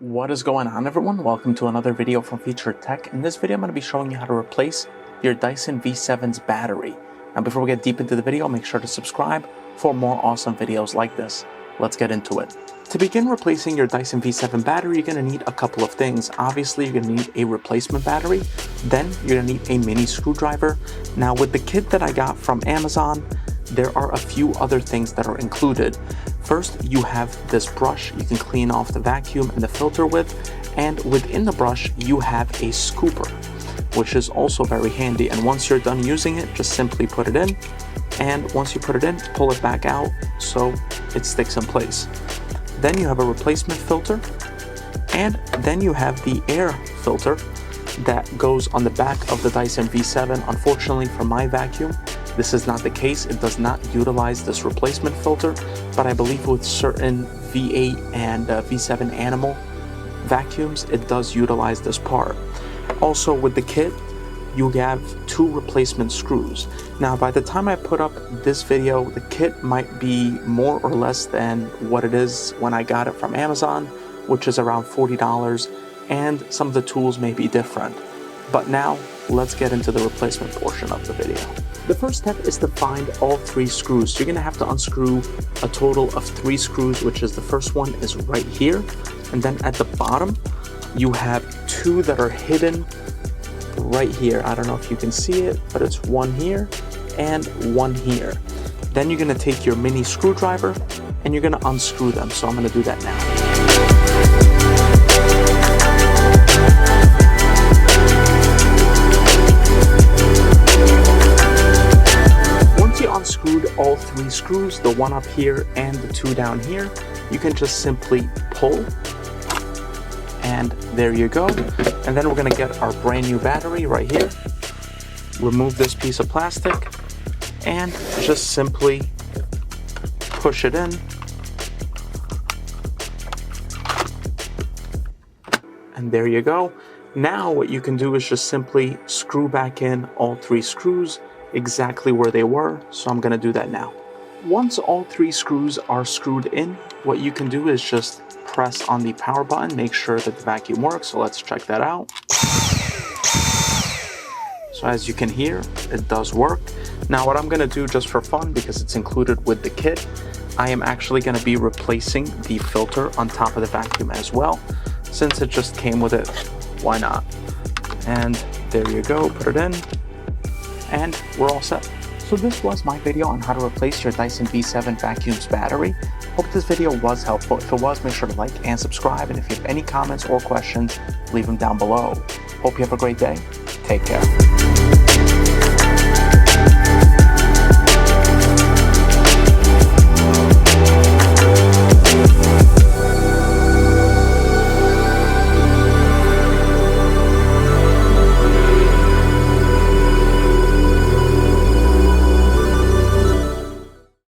What is going on, everyone? Welcome to another video from Featured Tech. In this video I'm going to be showing you how to replace your Dyson V7's battery. Now before we get deep into the video, make sure to subscribe for more awesome videos like this. Let's get into it. To begin replacing your Dyson V7 battery, you're going to need a couple of things. Obviously, you're going to need a replacement battery. Then you're going to need a mini screwdriver. Now with the kit that I got from Amazon, there are a few other things that are included. First, you have this brush you can clean off the vacuum and the filter with, and within the brush you have a scooper, which is also very handy. And once you're done using it, just simply put it in, and once you put it in, pull it back out so it sticks in place. Then you have a replacement filter, and then you have the air filter that goes on the back of the Dyson V7. Unfortunately for my vacuum, this is not the case. It does not utilize this replacement filter, but I believe with certain V8 and V7 Animal vacuums, it does utilize this part. Also with the kit, you have 2 replacement screws. Now by the time I put up this video, the kit might be more or less than what it is when I got it from Amazon, which is around $40, and some of the tools may be different. But now let's get into the replacement portion of the video. The first step is to find all 3 screws. So you're going to have to unscrew a total of 3 screws, which is the first one is right here. And then at the bottom, you have 2 that are hidden right here. I don't know if you can see it, but it's one here and one here. Then you're going to take your mini screwdriver and you're going to unscrew them. So I'm going to do that now. Unscrewed all 3 screws, the one up here and the 2 down here, you can just simply pull, and there you go. And then we're going to get our brand new battery right here, remove this piece of plastic, and just simply push it in, and there you go. Now what you can do is just simply screw back in all 3 screws exactly where they were, so I'm gonna do that now. Once all 3 screws are screwed in, what you can do is just press on the power button, make sure that the vacuum works. So let's check that out. So as you can hear, it does work. Now what I'm gonna do just for fun, because it's included with the kit, I am actually gonna be replacing the filter on top of the vacuum as well. Since it just came with it, why not? And there you go, put it in, and we're all set. So this was my video on how to replace your Dyson V7 vacuum's battery. Hope this video was helpful. If it was, make sure to like and subscribe. And if you have any comments or questions, leave them down below. Hope you have a great day. Take care.